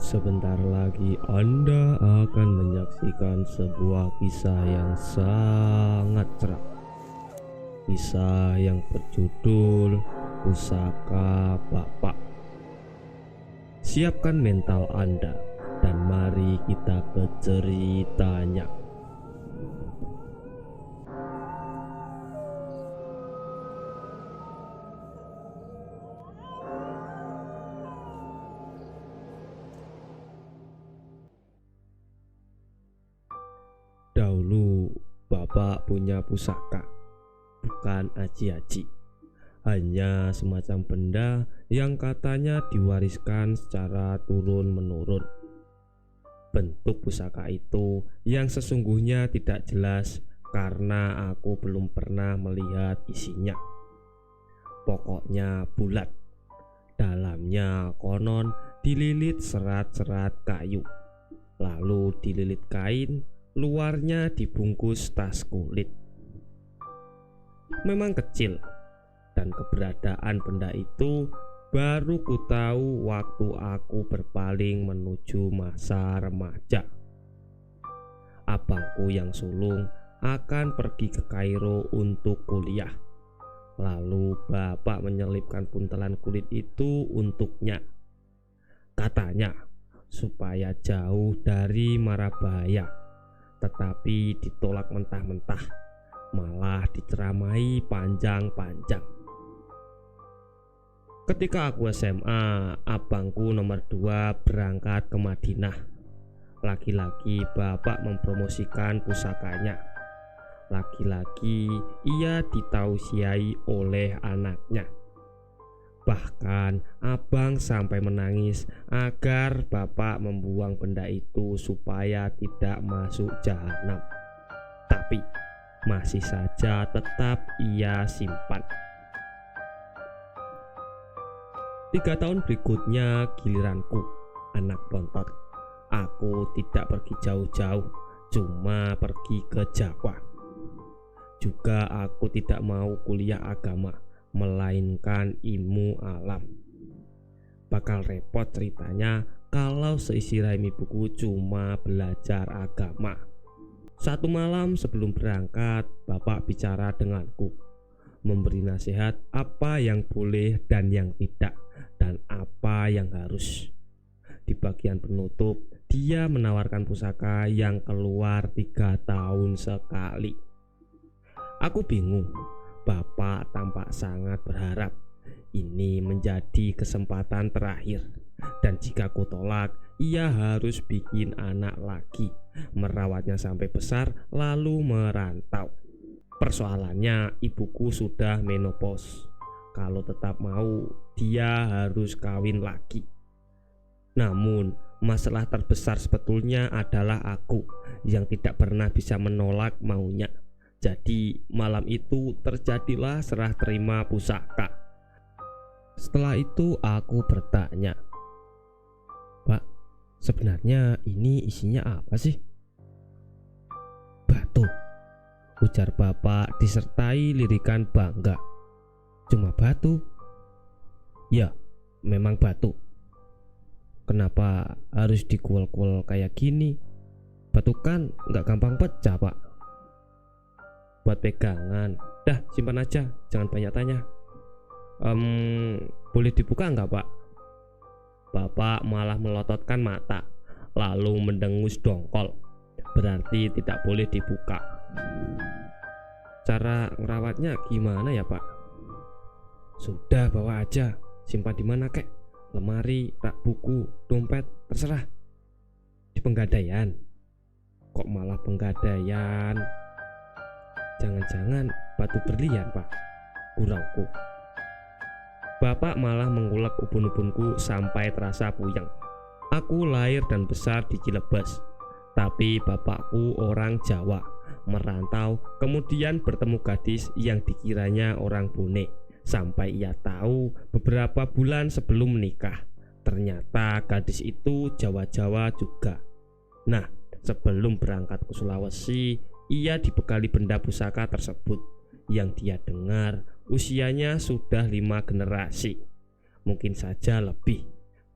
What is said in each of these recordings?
Sebentar lagi Anda akan menyaksikan sebuah kisah yang sangat cerah. Kisah yang berjudul Pusaka Bapak. Siapkan mental Anda dan mari kita ke ceritanya. Dahulu Bapak punya pusaka, bukan aji-aji, hanya semacam benda yang katanya diwariskan secara turun-menurun. Bentuk pusaka itu yang sesungguhnya tidak jelas karena aku belum pernah melihat isinya. Pokoknya bulat, dalamnya konon dililit serat-serat kayu, lalu dililit kain, luarnya dibungkus tas kulit. Memang kecil, dan keberadaan benda itu baru ku tahu waktu aku berpaling menuju masa remaja. Abangku yang sulung akan pergi ke Kairo untuk kuliah. Lalu bapak menyelipkan buntelan kulit itu untuknya. Katanya supaya jauh dari mara bahaya, tetapi ditolak mentah-mentah, malah diceramai panjang-panjang. Ketika aku SMA, abangku nomor 2 berangkat ke Madinah. Lagi-lagi bapak mempromosikan pusakanya. Lagi-lagi ia ditausiai oleh anaknya. Bahkan abang sampai menangis agar bapak membuang benda itu supaya tidak masuk jahanam. Tapi masih saja tetap ia simpan. 3 tahun berikutnya giliranku, anak bontot. Aku tidak pergi jauh-jauh, cuma pergi ke Jawa. Juga aku tidak mau kuliah agama, melainkan ilmu alam. Bakal repot ceritanya kalau seisi raimi buku cuma belajar agama. Satu malam sebelum berangkat, bapak bicara denganku, memberi nasihat apa yang boleh dan yang tidak, dan apa yang harus. Di bagian penutup, dia menawarkan pusaka yang keluar 3 tahun sekali. Aku bingung. Bapak tampak sangat berharap ini menjadi kesempatan terakhir, dan jika ku tolak, ia harus bikin anak lagi, merawatnya sampai besar lalu merantau. Persoalannya ibuku sudah menopause. Kalau tetap mau, dia harus kawin lagi. Namun masalah terbesar sebetulnya adalah aku yang tidak pernah bisa menolak maunya. Jadi malam itu terjadilah serah terima pusaka. Setelah itu aku bertanya, "Pak, sebenarnya ini isinya apa sih?" "Batu," ujar bapak disertai lirikan bangga. "Cuma batu?" "Ya, memang batu." "Kenapa harus dikuel-kuel kayak gini? Batu kan nggak gampang pecah, Pak." "Buat pegangan. Dah, simpan aja, jangan banyak tanya." Boleh dibuka nggak, Pak?" Bapak malah melototkan mata, lalu mendengus dongkol. "Berarti tidak boleh dibuka." "Cara ngerawatnya gimana ya, Pak?" "Sudah, bawa aja. Simpan di mana kek? Lemari, rak buku, dompet, terserah." "Di Penggadaian." "Kok malah Penggadaian? Jangan-jangan batu berlian, Pak?" gurauku. Bapak malah mengulek ubun-ubunku sampai terasa puyeng. Aku lahir dan besar di Cilebes, tapi bapakku orang Jawa, merantau, kemudian bertemu gadis yang dikiranya orang Bone, sampai ia tahu beberapa bulan sebelum menikah, ternyata gadis itu Jawa-Jawa juga. Nah, sebelum berangkat ke Sulawesi, ia dibekali benda pusaka tersebut yang dia dengar usianya sudah 5 generasi, mungkin saja lebih.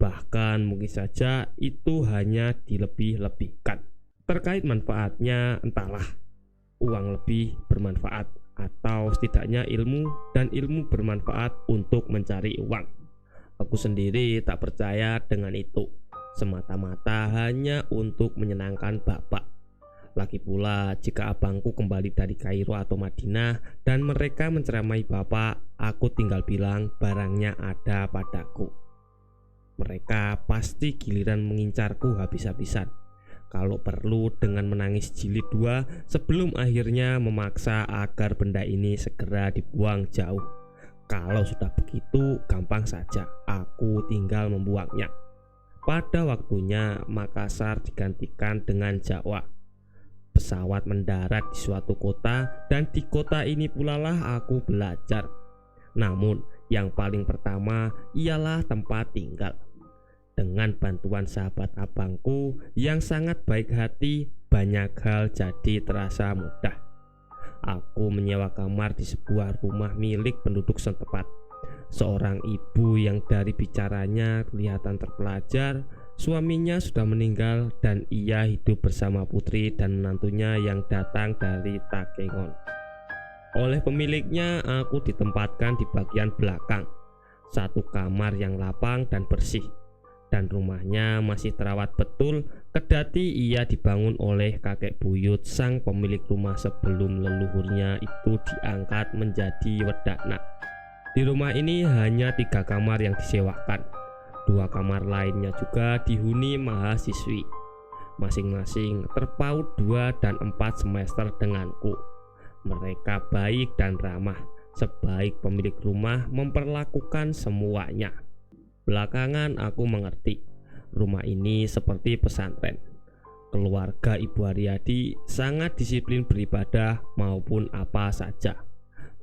Bahkan mungkin saja itu hanya dilebih-lebihkan. Terkait manfaatnya, entahlah, uang lebih bermanfaat atau setidaknya ilmu dan ilmu bermanfaat untuk mencari uang. Aku sendiri tak percaya dengan itu, semata-mata hanya untuk menyenangkan bapak. Lagi pula jika abangku kembali dari Kairo atau Madinah dan mereka menceramai bapak, aku tinggal bilang barangnya ada padaku. Mereka pasti giliran mengincarku habis-habisan. Kalau perlu dengan menangis jilid dua sebelum akhirnya memaksa agar benda ini segera dibuang jauh. Kalau sudah begitu gampang saja, aku tinggal membuangnya. Pada waktunya Makassar digantikan dengan Jawa. Pesawat mendarat di suatu kota dan di kota ini pula lah aku belajar. Namun yang paling pertama ialah tempat tinggal. Dengan bantuan sahabat abangku yang sangat baik hati, banyak hal jadi terasa mudah. Aku menyewa kamar di sebuah rumah milik penduduk setempat. Seorang ibu yang dari bicaranya kelihatan terpelajar, suaminya sudah meninggal dan ia hidup bersama putri dan menantunya yang datang dari Takengon. Oleh pemiliknya, aku ditempatkan di bagian belakang, satu kamar yang lapang dan bersih. Dan rumahnya masih terawat betul, kedati ia dibangun oleh kakek buyut sang pemilik rumah sebelum leluhurnya itu diangkat menjadi wedakna. Di rumah ini hanya 3 kamar yang disewakan. 2 kamar lainnya juga dihuni mahasiswi. Masing-masing terpaut 2 dan 4 semester denganku. Mereka baik dan ramah, sebaik pemilik rumah memperlakukan semuanya. Belakangan aku mengerti, rumah ini seperti pesantren. Keluarga Ibu Haryadi sangat disiplin beribadah maupun apa saja.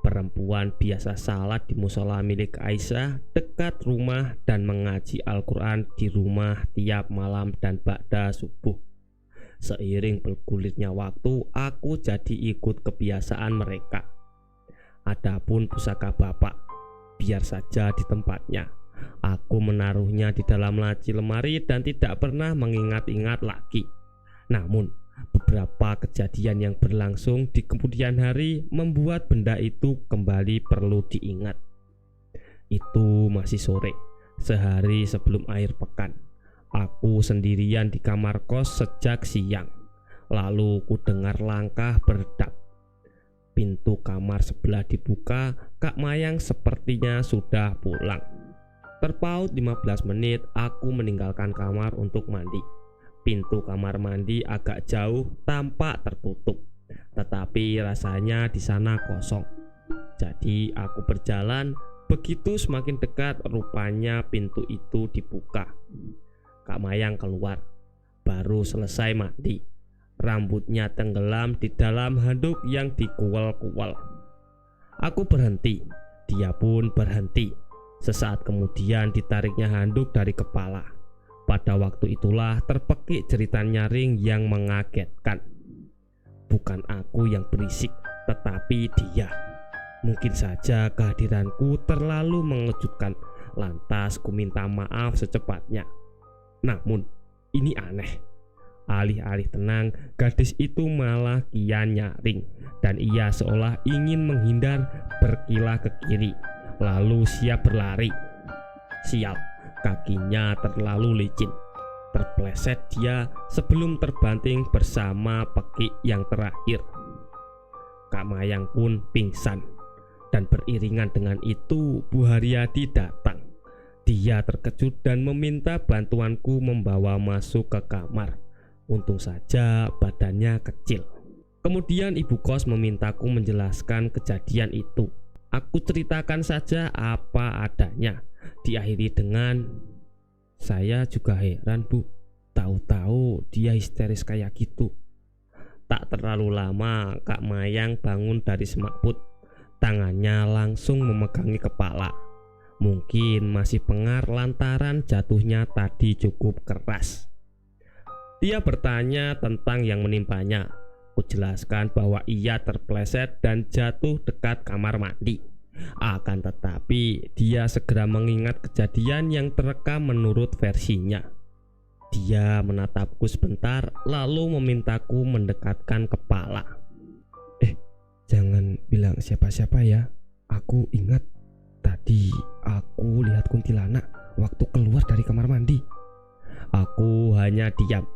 Perempuan biasa salat di musola milik Aisyah dekat rumah dan mengaji Al-Quran di rumah tiap malam dan ba'da subuh. Seiring bergulirnya waktu, aku jadi ikut kebiasaan mereka. Adapun pusaka bapak, biar saja di tempatnya. Aku menaruhnya di dalam laci lemari dan tidak pernah mengingat-ingat lagi. Namun beberapa kejadian yang berlangsung di kemudian hari membuat benda itu kembali perlu diingat. Itu masih sore, sehari sebelum akhir pekan. Aku sendirian di kamar kos sejak siang. Lalu ku dengar langkah berdetak. Pintu kamar sebelah dibuka. Kak Mayang sepertinya sudah pulang. Terpaut 15 menit aku meninggalkan kamar untuk mandi. Pintu kamar mandi agak jauh, tampak tertutup, tetapi rasanya di sana kosong. Jadi aku berjalan, begitu semakin dekat rupanya pintu itu dibuka. Kak Mayang keluar, baru selesai mandi. Rambutnya tenggelam di dalam handuk yang dikuel-kuel. Aku berhenti, dia pun berhenti. Sesaat kemudian ditariknya handuk dari kepala. Pada waktu itulah terpekik cerita nyaring yang mengagetkan. Bukan aku yang berisik, tetapi dia. Mungkin saja kehadiranku terlalu mengejutkan, lantas ku minta maaf secepatnya. Namun ini aneh. Alih-alih tenang, gadis itu malah kian nyaring, dan ia seolah ingin menghindar, berkilah ke kiri, lalu siap berlari. Sial, kakinya terlalu licin. Terpleset dia sebelum terbanting bersama pekik yang terakhir. Kak Mayang pun pingsan. Dan beriringan dengan itu Bu Haryadi datang. Dia terkejut dan meminta bantuanku membawa masuk ke kamar. Untung saja badannya kecil. Kemudian ibu kos memintaku menjelaskan kejadian itu. Aku ceritakan saja apa adanya. Diakhiri dengan, "Saya juga heran Bu, tahu-tahu dia histeris kayak gitu." Tak terlalu lama Kak Mayang bangun dari semakput. Tangannya langsung memegangi kepala. Mungkin masih pengar lantaran jatuhnya tadi cukup keras. Dia bertanya tentang yang menimpanya. Kujelaskan bahwa ia terpleset dan jatuh dekat kamar mandi. Akan tetapi dia segera mengingat kejadian yang terekam menurut versinya. Dia menatapku sebentar lalu memintaku mendekatkan kepala. Jangan bilang siapa-siapa ya. Aku ingat tadi aku lihat kuntilanak waktu keluar dari kamar mandi. Aku hanya diam.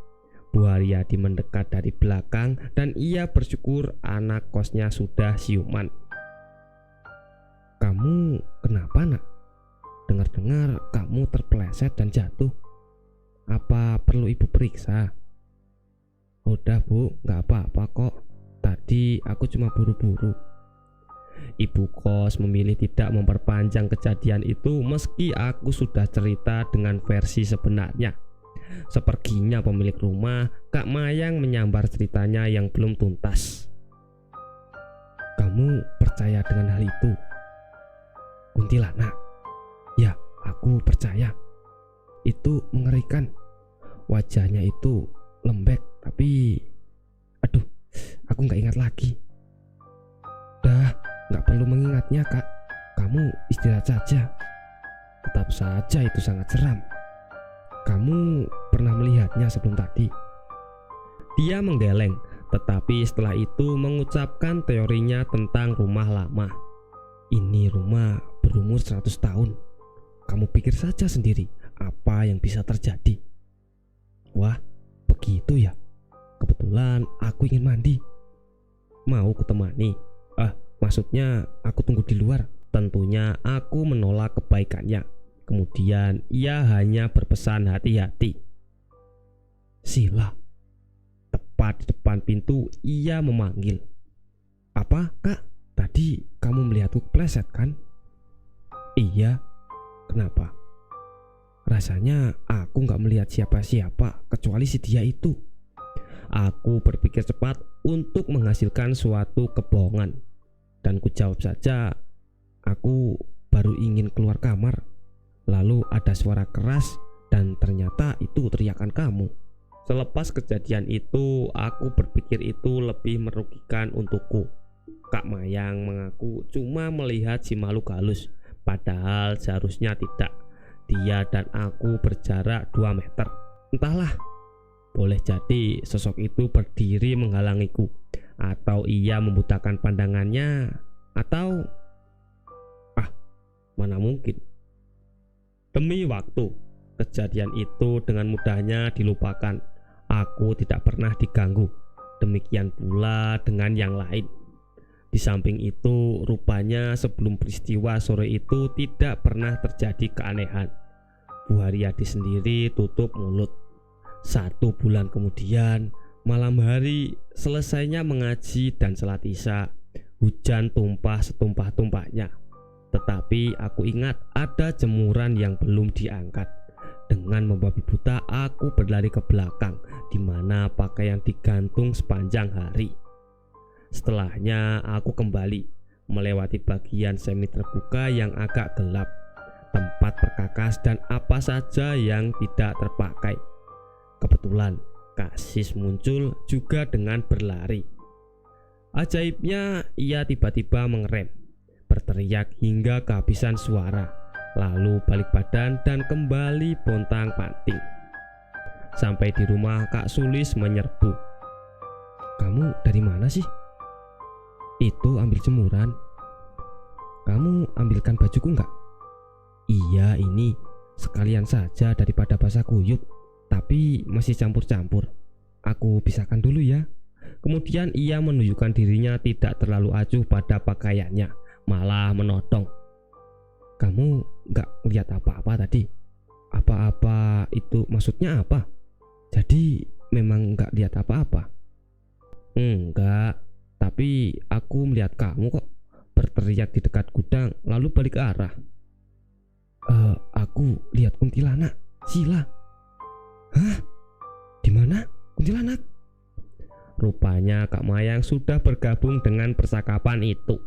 Bu Haryadi mendekat dari belakang dan ia bersyukur anak kosnya sudah siuman. Kamu kenapa nak? Dengar-dengar kamu terpeleset dan jatuh. Apa perlu ibu periksa? Udah bu, gak apa-apa kok. Tadi aku cuma buru-buru. Ibu kos memilih tidak memperpanjang kejadian itu meski aku sudah cerita dengan versi sebenarnya. Seperginya pemilik rumah, Kak Mayang menyambar ceritanya yang belum tuntas. Kamu percaya dengan hal itu? Kuntilanak? Ya, aku percaya. Itu mengerikan. Wajahnya itu lembek, tapi aku gak ingat lagi. Udah, gak perlu mengingatnya kak. Kamu istirahat saja. Tetap saja itu sangat seram. Kamu pernah melihatnya sebelum tadi? Dia menggeleng, tetapi setelah itu mengucapkan teorinya tentang rumah lama. Ini rumah berumur 100 tahun. Kamu pikir saja sendiri apa yang bisa terjadi. Wah, begitu ya. Kebetulan aku ingin mandi. Mau kutemani? Maksudnya aku tunggu di luar. Tentunya aku menolak kebaikannya. Kemudian ia hanya berpesan hati-hati. Sila. Tepat di depan pintu ia memanggil. Apa kak? Tadi kamu melihatku kepleset kan? Iya. Kenapa? Rasanya aku gak melihat siapa-siapa kecuali si dia itu. Aku berpikir cepat untuk menghasilkan suatu kebohongan. Dan ku jawab saja, aku baru ingin keluar kamar. Lalu ada suara keras dan ternyata itu teriakan kamu. Selepas kejadian itu, aku berpikir itu lebih merugikan untukku. Kak Mayang mengaku cuma melihat si makhluk halus, padahal seharusnya tidak. Dia dan aku berjarak 2 meter. Entahlah, boleh jadi sosok itu berdiri menghalangiku, atau ia membutakan pandangannya, atau mana mungkin. Demi waktu, kejadian itu dengan mudahnya dilupakan. Aku tidak pernah diganggu. Demikian pula dengan yang lain. Di samping itu, rupanya sebelum peristiwa sore itu tidak pernah terjadi keanehan. Bu Haryadi sendiri tutup mulut. 1 bulan kemudian, malam hari, selesainya mengaji dan salat isya, hujan tumpah setumpah-tumpahnya. Tetapi aku ingat ada jemuran yang belum diangkat. Dengan membabi buta aku berlari ke belakang, di mana pakaian digantung sepanjang hari. Setelahnya aku kembali, melewati bagian semi terbuka yang agak gelap, tempat perkakas dan apa saja yang tidak terpakai. Kebetulan Kak Sis muncul juga dengan berlari. Ajaibnya ia tiba-tiba mengerem, berteriak hingga kehabisan suara, lalu balik badan dan kembali pontang-panting. Sampai di rumah Kak Sulis menyerbu. Kamu dari mana sih? Itu ambil jemuran. Kamu ambilkan bajuku enggak? Iya ini, sekalian saja daripada basah kuyup, tapi masih campur-campur. Aku pisahkan dulu ya. Kemudian ia menunjukkan dirinya tidak terlalu acuh pada pakaiannya, malah menodong. Kamu gak lihat apa-apa tadi? Apa-apa itu maksudnya apa? Jadi memang gak lihat apa-apa? Enggak, tapi aku melihat kamu kok berteriak di dekat gudang lalu balik arah. Aku lihat kuntilanak, Sila. Hah? Di mana kuntilanak? Rupanya Kak Mayang sudah bergabung dengan percakapan itu.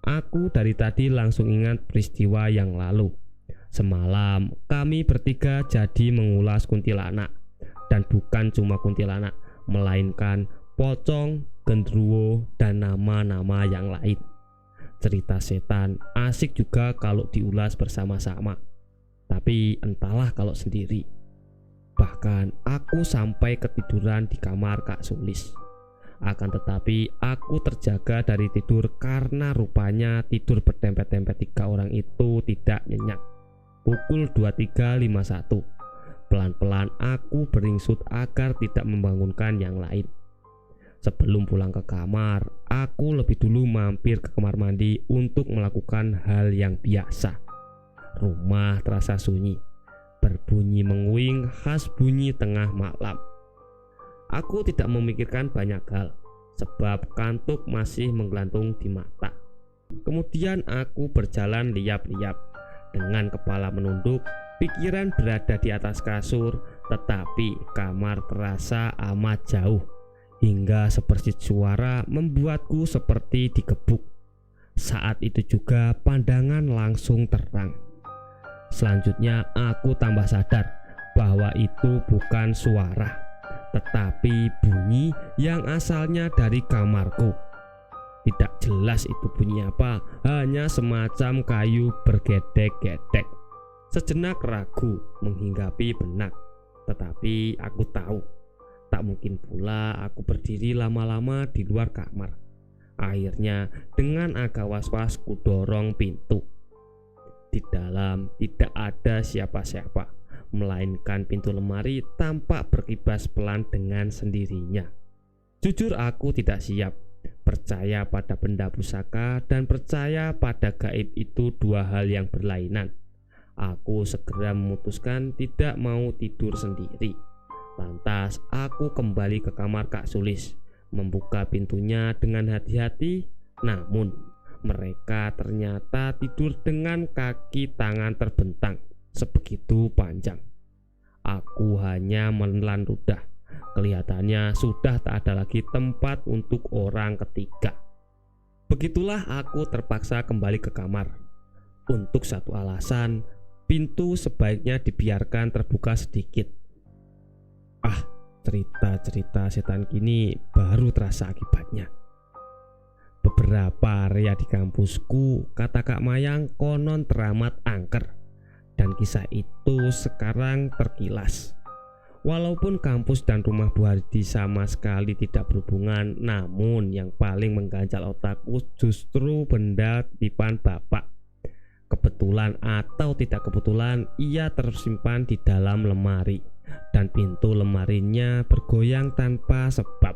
Aku dari tadi langsung ingat peristiwa yang lalu. Semalam kami bertiga jadi mengulas kuntilanak. Dan bukan cuma kuntilanak, melainkan pocong, gendruwo, dan nama-nama yang lain. Cerita setan asik juga kalau diulas bersama-sama, tapi entahlah kalau sendiri. Bahkan aku sampai ketiduran di kamar Kak Sulis. Akan tetapi aku terjaga dari tidur karena rupanya tidur bertempet-tempet 3 orang itu tidak nyenyak. Pukul 23.51. Pelan-pelan aku beringsut agar tidak membangunkan yang lain. Sebelum pulang ke kamar, aku lebih dulu mampir ke kamar mandi untuk melakukan hal yang biasa. Rumah terasa sunyi, berbunyi menguing khas bunyi tengah malam. Aku tidak memikirkan banyak hal, sebab kantuk masih menggelantung di mata. Kemudian aku berjalan liap-liap. Dengan kepala menunduk, pikiran berada di atas kasur, tetapi kamar terasa amat jauh. Hingga seperti suara membuatku seperti digebuk. Saat itu juga pandangan langsung terang. Selanjutnya aku tambah sadar bahwa itu bukan suara, tetapi bunyi yang asalnya dari kamarku. Tidak jelas itu bunyi apa, hanya semacam kayu bergedek-gedek. Sejenak ragu menghinggapi benak, tetapi aku tahu tak mungkin pula aku berdiri lama-lama di luar kamar. Akhirnya dengan agak was-was kudorong pintu. Di dalam tidak ada siapa-siapa, melainkan pintu lemari tampak berkibas pelan dengan sendirinya. Jujur aku tidak siap. Percaya pada benda pusaka dan percaya pada gaib itu dua hal yang berlainan. Aku segera memutuskan tidak mau tidur sendiri. Lantas aku kembali ke kamar Kak Sulis, membuka pintunya dengan hati-hati. Namun mereka ternyata tidur dengan kaki tangan terbentang sebegitu panjang. Aku hanya menelan ludah. Kelihatannya sudah tak ada lagi tempat untuk orang ketiga. Begitulah aku terpaksa kembali ke kamar. Untuk satu alasan, pintu sebaiknya dibiarkan terbuka sedikit. Cerita-cerita setan kini baru terasa akibatnya. Beberapa area di kampusku, kata Kak Mayang, konon teramat angker. Dan kisah itu sekarang terkilas. Walaupun kampus dan rumah Bu Hardi sama sekali tidak berhubungan, namun yang paling mengganjal otakku justru benda titipan bapak. Kebetulan atau tidak kebetulan, ia tersimpan di dalam lemari, dan pintu lemarinya bergoyang tanpa sebab.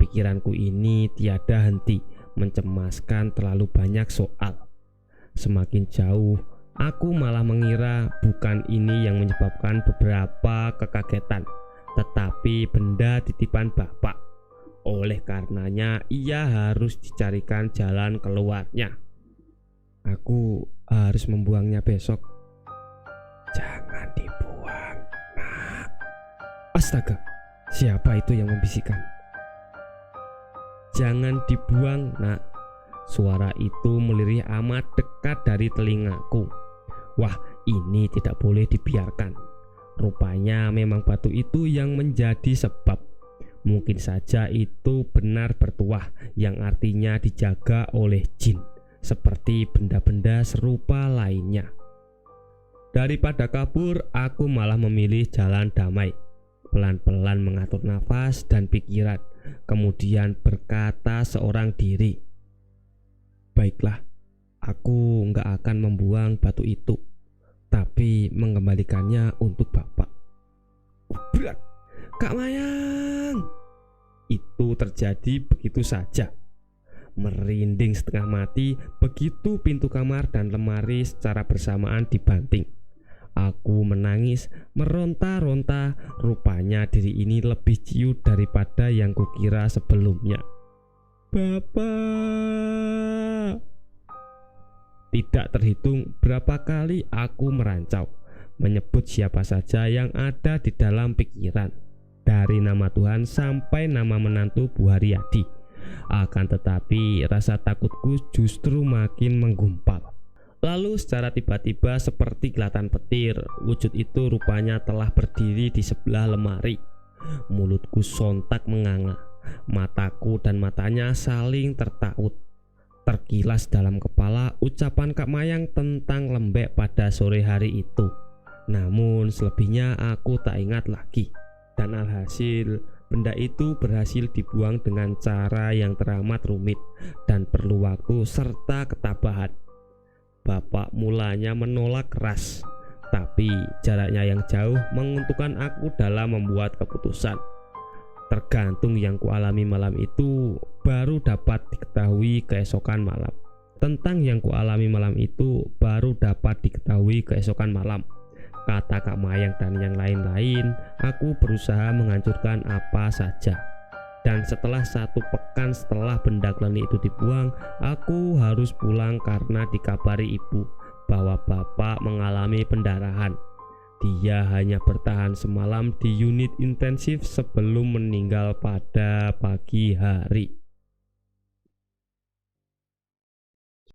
Pikiranku ini tiada henti mencemaskan terlalu banyak soal. Semakin jauh, aku malah mengira bukan ini yang menyebabkan beberapa kekagetan, tetapi benda titipan bapak. Oleh karenanya ia harus dicarikan jalan keluarnya. Aku harus membuangnya besok. Jangan dibuang, nak. Astaga, siapa itu yang membisikkan? Jangan dibuang, nak. Suara itu melirih amat dekat dari telingaku. Wah, ini tidak boleh dibiarkan. Rupanya memang batu itu yang menjadi sebab. Mungkin saja itu benar bertuah, yang artinya dijaga oleh jin, seperti benda-benda serupa lainnya. Daripada kabur, aku malah memilih jalan damai. Pelan-pelan mengatur nafas dan pikiran, kemudian berkata seorang diri, baiklah, aku nggak akan membuang batu itu, tapi mengembalikannya untuk bapak. Berat, Kak Mayang! Itu terjadi begitu saja. Merinding setengah mati begitu pintu kamar dan lemari secara bersamaan dibanting. Aku menangis, meronta-ronta. Rupanya diri ini lebih ciut daripada yang kukira sebelumnya. Bapak! Tidak terhitung berapa kali aku merancau, menyebut siapa saja yang ada di dalam pikiran, dari nama Tuhan sampai nama menantu Bu Haryadi. Akan tetapi rasa takutku justru makin menggumpal. Lalu secara tiba-tiba seperti kilatan petir, wujud itu rupanya telah berdiri di sebelah lemari. Mulutku sontak menganga, mataku dan matanya saling tertaut. Terkilas dalam kepala ucapan Kak Mayang tentang lembek pada sore hari itu. Namun selebihnya aku tak ingat lagi. Dan alhasil benda itu berhasil dibuang dengan cara yang teramat rumit dan perlu waktu serta ketabahan. Bapak mulanya menolak keras, tapi jaraknya yang jauh menguntungkan aku dalam membuat keputusan. Tergantung yang kualami malam itu baru dapat diketahui keesokan malam. Tentang yang kualami malam itu baru dapat diketahui keesokan malam. Kata Kak Mayang dan yang lain-lain, aku berusaha menghancurkan apa saja. Dan setelah 1 pekan setelah benda klenik itu dibuang, aku harus pulang karena dikabari ibu bahwa bapak mengalami pendarahan. Dia hanya bertahan semalam di unit intensif sebelum meninggal pada pagi hari.